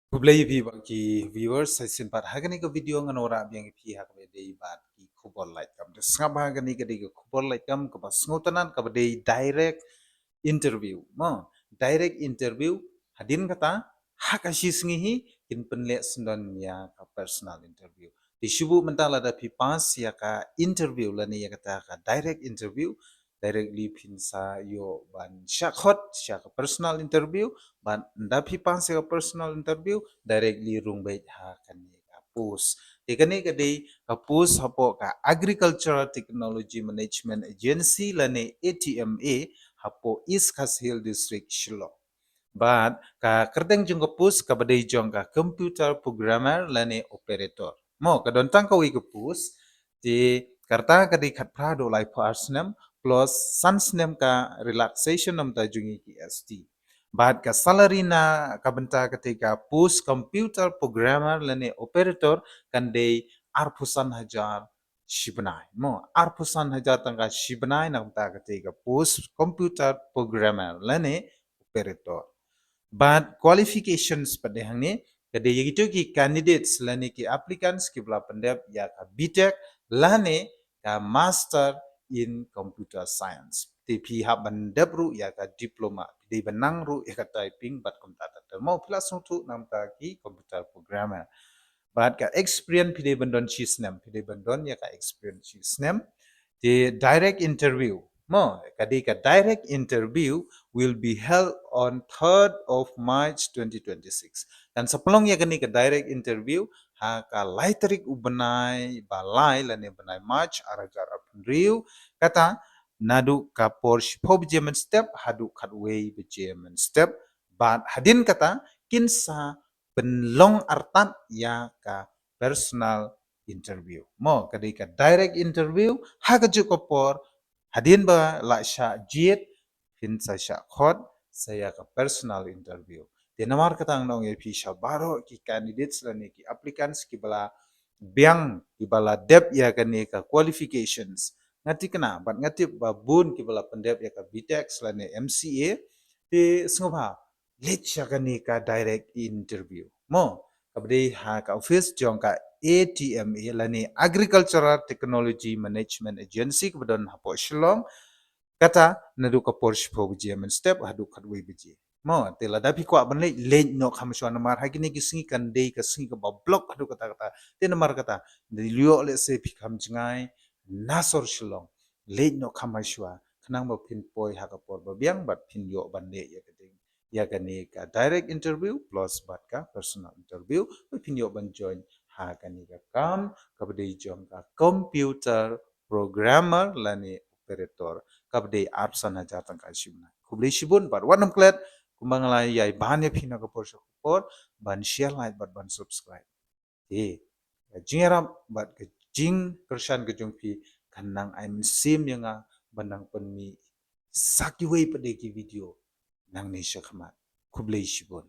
Kublai pi bagi viewers saya sempat hagani ke video nganora biang pi hak bedei bat ki kubor light kam de sngap hagani ke de kubor light kam ke pas ngutanan ke bedei direct interview direct interview hadin kata hak ashi sngihi kin penle sendon ya ka personal interview di shubu mentala da pi pas ya ka interview lani ya kata ka direct interview directly pinsa yo ban shakhot syak personal interview ban ndapi pas ya personal interview directly rung bai ha kan ni ka pus ikani ka dei ka pus hapo ka agricultural technology management agency lani ATMA hapo East Khas Hill District Shillong. But ka kerdeng jung ka pus ka badai jong ka computer programmer lani operator. Mo ka dontang ka wi ka pus di karta ka di khat pra do lai parsnem plus sansnem ka relaxation nam ta jungi ki ST. But ka salary na ka benta ketika pus computer programmer lani operator kan dei arpusan hajar shibnai mo arpusan hajar tangka shibnai nak ta ketika pus computer programmer lani operator but qualifications pada hang ni kade yaitu ki candidates lani ki applicants ki bla pendep ya ka BTech lani ka master in computer science TP ha bandep ru ya ka diploma di benang ru ya ka typing bat komputer mau plus tu nam ka ki computer programmer but ka experience pide bendon chisnem pide bendon ya ka experience chisnem the direct interview mo kadi ka direct interview will be held on 3rd of March 2026 dan sepelong ya kani ka direct interview ha ka laiterik ubenai balai lani benai March aragar April kata nadu ka Porsche pop German step hadu katway be German step but hadin kata kinsa penlong artat ya ka personal interview mo kadi ka direct interview ha ka jukopor hadin ba la sha jet hin sa sha khot saya ka personal interview de namar katang nong e pi sha baro ki candidates la ni ki applicants ki bala biang ki bala dep ya ka ni ka qualifications ngati kana bat ngati ba bun ki bala pendep ya ka BTech la ni MCA de sngobha let sha ka ni ka direct interview mo kabde ha ka office jong ka ATMA lani Agricultural Technology Management Agency kemudian hapo Shillong kata nadu ka Porsche po German step hadu kadwe beji mo tela dapi ko abanle le no khamshwa namar hagini gisingi kan dei ka singi ka block hadu kata kata te namar kata liyo le se phikam jingai nasor Shillong le no khamashwa khnang ba pin poi ha ka por ba biang bat pin yo bande ya kading ya kani ka direct interview plus bat ka personal interview pin yo ban join ha kani ka kam kabde jong ka computer programmer lani operator kabde arsan hajar tang ka shibnai kubli shibun bar wanam klet kumangalai yai bahane phina ka por por ban share like bat ban subscribe e jingeram bat ke jing kershan ke jongpi kanang I'm sim yang banang penmi sakiwei pada ki video nang ni syakmat kublai shibun